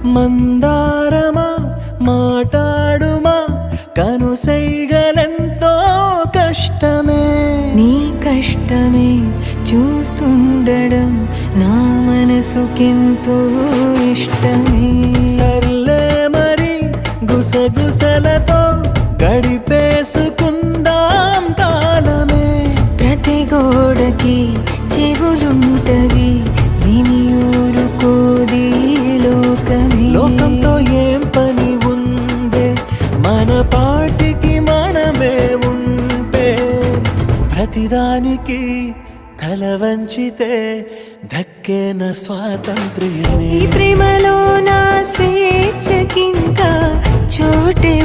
మందారమా మాటాడుమా కనుసైగలెంతో కష్టమే. నీ కష్టమే చూస్తుండడం నా మనసుకెంతో ఇష్టమే. సర్లే మరి గుసగుసలతో గడిపేసుకుందాం కాలమే. ప్రతి గోడకి చెవులుంటవి విని ఊరుకోది లోకమే. లోకంతో ఏం పని ఉందే మన పాటికి మనమే ఉంటే. ప్రతిదానికి తల వంచితే దక్కేన స్వాతంత్ర్యమే. ఈ ప్రేమలో నా స్వేచ్ఛకింకా చోటే